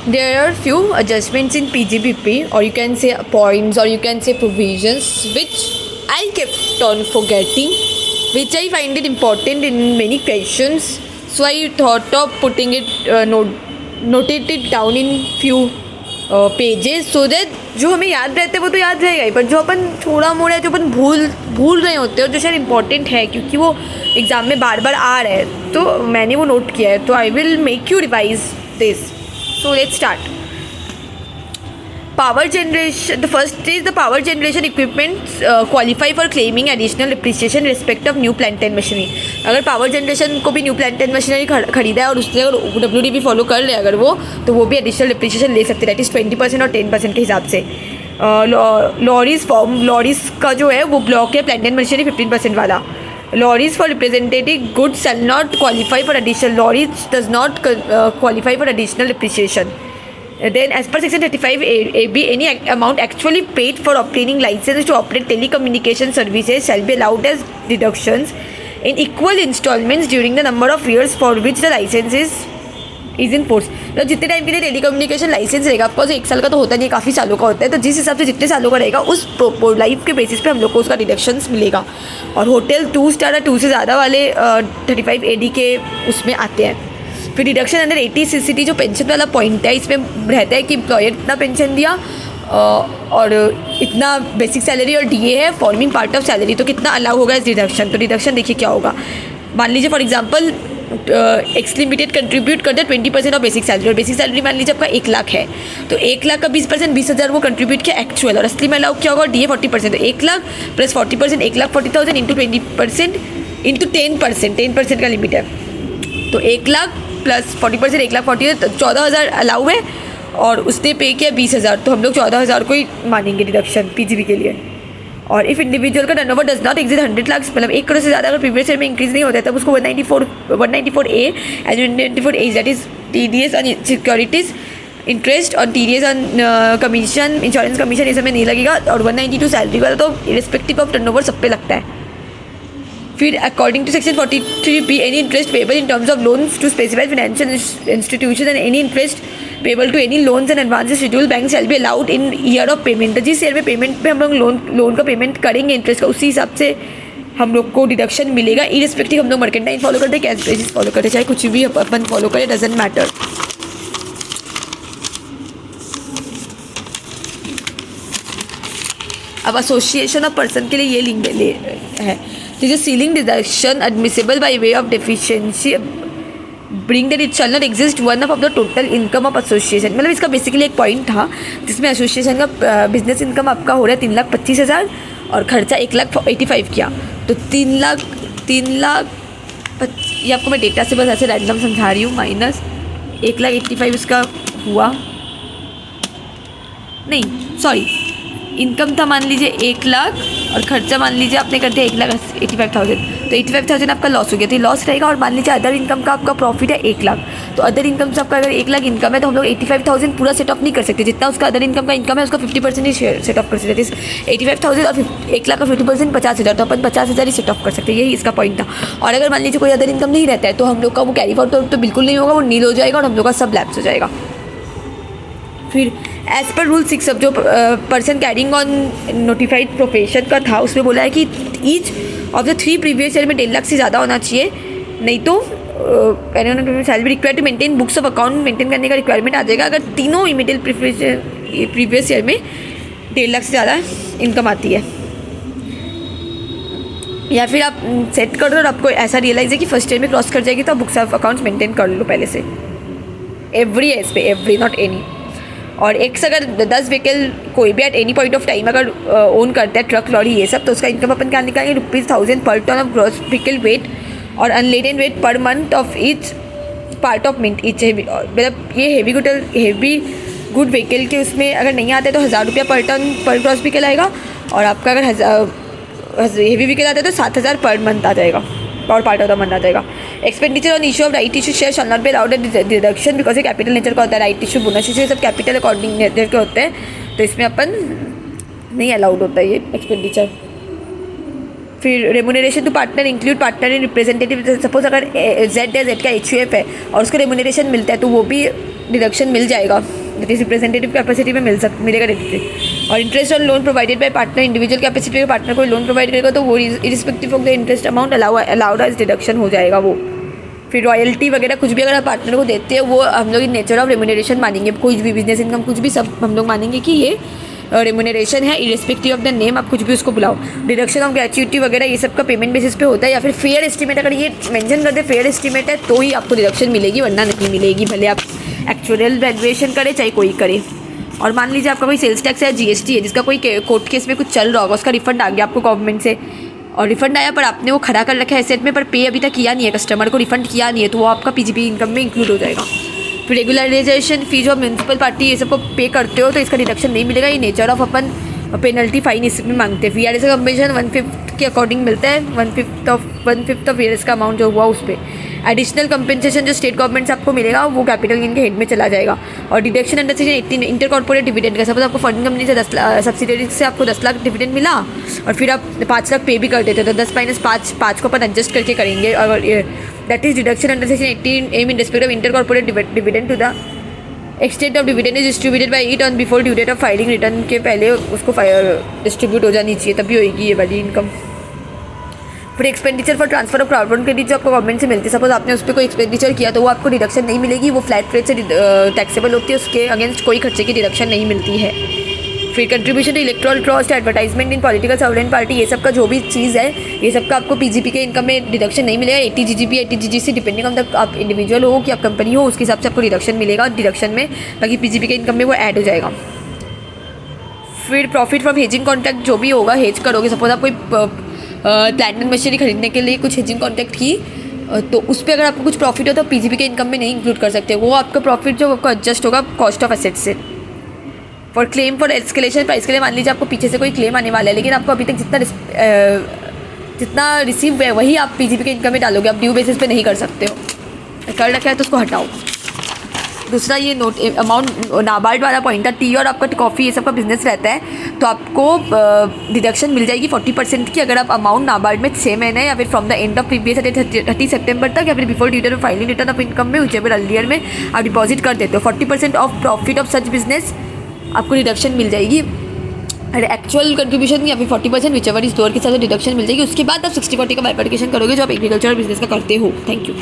There are few adjustments in PGBP, or you can say points, or you can say provisions, which I kept on forgetting, which I find it important in many questions. So I thought of putting it, notate it down in few pages, so that जो हमें याद रहते हैं वो तो याद रहेगा ही, but जो अपन थोड़ा मोड़ा जो अपन भूल रहे होते हैं और जो शायद इंपॉर्टेंट है क्योंकि वो एग्ज़ाम में बार बार आ रहा है, तो मैंने वो नोट किया है. तो I will make you revise this. So let's start. Power generation. The first is the power generation equipment qualify for claiming additional depreciation in respect of new plant and machinery. अगर power generation को भी new plant and machinery खरीदा है और उसने अगर WDP follow कर ले अगर वो, तो वो भी एडिशनल डिप्रिसिएशन ले सकते हैं. दैट इज़ 20% और 10% के हिसाब से. लॉरीज का जो है वो ब्लॉक है प्लांट एंड मशीनरी 15% वाला. Lorries for representative goods shall not qualify for additional. Lorries does not qualify for additional depreciation. Then as per section 35 AB, any amount actually paid for obtaining license to operate telecommunication services shall be allowed as deductions in equal installments during the number of years for which the license is in force. तो जितने time के लिए telecommunication licence रहेगा, of course 1 साल का तो होता नहीं है, काफ़ी सालों का होता है, तो जिस हिसाब से जितने सालों का रहेगा उस लाइफ के बेसिस पे हम लोग को उसका डिडक्शंस मिलेगा. और होटल 2 स्टार या 2 से ज़्यादा वाले 35 AD के उसमें आते हैं. फिर डिडक्शन अंदर 80 CCT जो पेंशन वाला पॉइंट है, इसमें रहता है कि एम्प्लॉयर इतना पेंशन दिया और इतना बेसिक सैलरी और DA है फॉर्मिंग पार्ट ऑफ सैलरी, तो कितना अलाउ होगा इस डिडक्शन. तो डिडक्शन देखिए क्या होगा. मान लीजिए for example x limited contribute करते हैं 20% ऑफ बेसिक सैलरी, और बेसिक सैलरी मान लीजिए आपका 1 लाख है, तो 1 लाख का 20% 20,000 वो कंट्रीब्यूट किया एक्चुअल, और असली में अलाउ क्या होगा DA 40%. तो 1 लाख प्लस 40% 1,40,000 इंटू 20% इंटू 10% का लिमिट है. तो 1 लाख प्लस 40% 1,40,000 तो 14,000 अलाउ है, और उसने पे किया 20,000, तो हम लोग 14,000 को ही मानेंगे डिडक्शन PGB के लिए. और इफ़ इंडिविजुअल का turnover does not exceed 100 lakh, मतलब 1 करोड़ से ज़्यादा अगर प्रीवियस ईयर में इंक्रीज नहीं होता है, तब उसको 194A as 194A that is TDS on securities interest और TDS on commission insurance commission, ये सब में नहीं लगेगा. और 192 सैलरी वाला तो इरेस्पेक्टिव ऑफ टर्नओवर सब पे लगता है. फिर according to section 43B, any interest payable in terms of loans to specified financial institution and any interest payable to any loans and advances schedule bank shall be allowed in year of payment. तो जिस year में payment पे हम लोग loan का payment करेंगे interest का, उसी हिसाब से हम लोग को डिडक्शन मिलेगा. इरेस्पेक्टिव हम लोग मर्केंटाइल फॉलो करते हैं, कैश बेसिस फॉलो करते हैं, चाहे कुछ भी अपन फॉलो करें, डजेंट मैटर. अब एसोसिएशन ऑफ पर्सन के लिए ये लिंक है. This ceiling deduction admissible by way of deficiency bring that it shall not exist one of the total income of association. मतलब इसका बेसिकली एक पॉइंट था जिसमें एसोसिएशन का बिजनेस इनकम आपका हो रहा है 3,25,000 और खर्चा 1,85,000 किया, तो 3 लाख ये आपको मैं डेटा से बस ऐसे रैंडम समझा रही हूँ. माइनस 1,85,000 उसका हुआ नहीं, सॉरी, इनकम था मान लीजिए 1 लाख और खर्चा मान लीजिए आपने कर दिया 1,85,000, तो 85,000 आपका लॉस हो गया, तो ये लॉस रहेगा. और मान लीजिए अदर इनकम का आपका प्रॉफिट है 1 लाख, तो अदर इनकम से आपका अगर 1 लाख इनकम है तो हम लोग 85,000 पूरा सेट ऑफ नहीं कर सकते. जितना उसका अदर इनकम का इनकम है उसका 50% ही सेट ऑफ कर सकते हैं. 85,000 और 1 लाख का 50% 50,000, तो अपन 50,000 ही सेट ऑफ कर सकते हैं. यही इसका पॉइंट था. और अगर मान लीजिए कोई अदर इनकम नहीं रहता है तो हम लोग का वो कैरी फॉरवर्ड तो बिल्कुल नहीं होगा, वो नील हो जाएगा और हम लोग का सब लैप्स हो जाएगा. फिर एज पर रूल 6 अब जो person carrying on notified profession का था, उसमें बोला है कि each of the 3 previous year में 1.5 लाख से ज़्यादा होना चाहिए, नहीं तो shall be required to maintain books of account maintain करने का रिक्वायरमेंट आ जाएगा अगर तीनों इमीडिएट प्रीवियस ईयर में 1.5 लाख से ज़्यादा इनकम आती है. या फिर आप सेट कर दो और आपको ऐसा रियलाइज है कि फर्स्ट ईयर में क्रॉस कर जाएगी तो आप बुक्स ऑफ अकाउंट्स मेंटेन कर लो पहले से. एवरी एज पे, एवरी नॉट एनी. और एक से अगर 10 व्हीकल कोई भी at any point of time अगर ओन करता है, ट्रक लॉरी ये सब, तो उसका इनकम अपन क्या निकालेंगे ₹1,000 पर ton of gross vehicle weight और अनलेडन वेट पर month of each part of month each. मतलब ये हेवी गुड व्हीकल के उसमें अगर नहीं आते तो ₹1,000 पर टन पर ग्रॉस व्हीकल आएगा, और आपका अगर हेवी व्हीकल आता है तो 7,000 पर मंथ आ जाएगा और पार्ट ऑफ द मंथ आ जाएगा. Expenditure on issue of right issue share shall not be allowed deduction because ये कैपिटल नेचर का होता है. राइट इशू बोनस इशू ये सब कैपिटल अकॉर्डिंग नेचर के होते हैं, तो इसमें अपन नहीं अलाउड होता है ये एक्सपेंडिचर. फिर remuneration to partner include partner in representative. Suppose अगर जेड है, जेड का HUF है और उसको रेमुनरेशन मिलता है तो वो भी डिडक्शन मिल जाएगा, दैट इज रिप्रेजेंटेटिव कैपेसिटी में मिलेगा डिडक्शन। और interest on loan provided by partner, individual capacity में पार्टनर को लोन प्रोवाइड करेगा तो वो irrespective of the interest amount allowed as deduction हो जाएगा वो। फिर रॉयल्टी वगैरह कुछ भी अगर आप पार्टनर को देते हैं वो हम लोग नेचर ऑफ रेमुनरेशन मानेंगे, कोई भी बिजनेस इनकम कुछ भी सब हम लोग मानेंगे कि ये रेमुनरेशन है, इरिस्पेक्टिव ऑफ द नेम, आप कुछ भी उसको बुलाओ। डिडक्शन ऑफ ग्रेच्युटी वगैरह ये सब का पेमेंट बेसिस पे होता है, या फिर फेयर एस्टीमेट, अगर ये मेंशन कर दे फेयर एस्टीमेट है तो ही आपको डिडक्शन मिलेगी, वरना नहीं मिलेगी, भले आप एक्चुअल वैल्यूएशन करें चाहे कोई करे। और मान लीजिए आपका कोई सेल्स टैक्स है, GST है, जिसका कोई कोर्ट केस में कुछ चल रहा होगा, उसका रिफंड आ गया आपको गवर्नमेंट से, और रिफंड आया पर आपने वो खड़ा कर रखा है एसेट में, पर पे अभी तक किया नहीं है, कस्टमर को रिफंड किया नहीं है, तो वो आपका PGP इनकम में इंक्लूड हो जाएगा। फिर रेगुलराइजेशन फी जो आप म्यूनसिपल पार्टी ये सबको पे करते हो तो इसका डिडक्शन नहीं मिलेगा, ये nature of upon penalty fine इसमें मांगते हैं। VRS का कम्पेशन 1/5 के अकॉर्डिंग मिलता है, 1/5 ऑफ VRS का अमाउंट जो हुआ उस पर। एडिशनल कंपेंसेशन जो स्टेट गवर्नमेंट से आपको मिलेगा वो कैपिटल गेन के हेड में चला जाएगा। और deduction under section 18 inter corporate dividend का, सपोज आपको फंडिंग कंपनी से 10 सब्सिडरी से आपको 10 लाख डिविडेंड मिला और फिर आप 5 लाख पे भी कर देते हो तो 10 - 5 को अपन एडजस्ट करके करेंगे। और that is deduction under section 18 M in respect of inter corporate dividend to the extent of dividend is distributed by it on before due date of filing, return के पहले उसको डिस्ट्रीब्यूट हो जानी चाहिए, तभी होगी ये वाली इनकम। फिर expenditure for transfer of crowd fund credit जो आपको गवर्नमेंट से मिलती है, सपोज आपने उस पर कोई एक्सपेंडिचर किया तो वो आपको डिडक्शन नहीं मिलेगी, वो फ्लैट रेट से टैक्सेबल होती है, उसके अगेंस्ट कोई खर्चे की डिडक्शन नहीं मिलती है। फिर contribution to electoral trust, advertisement in political sovereign party, ये सब का जो भी चीज़ है ये सब का आपको PGP के इनकम में डिडक्शन नहीं मिलेगा। 80 GGP 80 GGC depending on the आप इंडिविजुअल हो कि आप कंपनी हो, उसके हिसाब से आपको डिडक्शन मिलेगा, डिडक्शन में बाकी PGP के इनकम में वो ऐड हो जाएगा। फिर प्रॉफिट फ्रॉम हेजिंग कॉन्ट्रैक्ट, जो भी होगा हेज करोगे, सपोज आप कोई प्लांट एंड मशीनरी खरीदने के लिए कुछ हेजिंग कॉन्ट्रैक्ट की तो उस पर अगर आपको कुछ प्रॉफिट हो तो PGP के इनकम में नहीं इंक्लूड कर सकते, वो आपका प्रॉफिट जो आपको एडजस्ट होगा कॉस्ट ऑफ एसेट से। For claim for escalation price के लिए, मान लीजिए आपको पीछे से कोई क्लेम आने वाला है लेकिन आपको अभी तक जितना रिसीव है वही आप PGP के इनकम में डालोगे, आप ड्यू बेसिस पे नहीं कर सकते हो, कर रखा है तो उसको हटाओ। दूसरा ये नोट अमाउंट नाबार्ड वाला पॉइंट था, टी और आपका कॉफ़ी ये सब का बिजनेस रहता है तो आपको डिडक्शन मिल जाएगी 40% की, अगर आप अमाउंट नाबार्ड में 6 महीने या फिर from the end of previous 30 सितंबर तक या फिर before due date of filing return of income में whichever अर्लियर में आप डिपॉजिट कर देते हो, 40% of profit of such business आपको डिडक्शन मिल जाएगी। और एक्चुअल कंट्रीब्यूशन या फिर 40% whichever इस दौर के साथ डिडक्शन मिल जाएगी। उसके बाद आप 60-40 का बाइफर्केशन करोगे जो आप एग्रीकल्चर बिजनेस का करते हो। Thank you.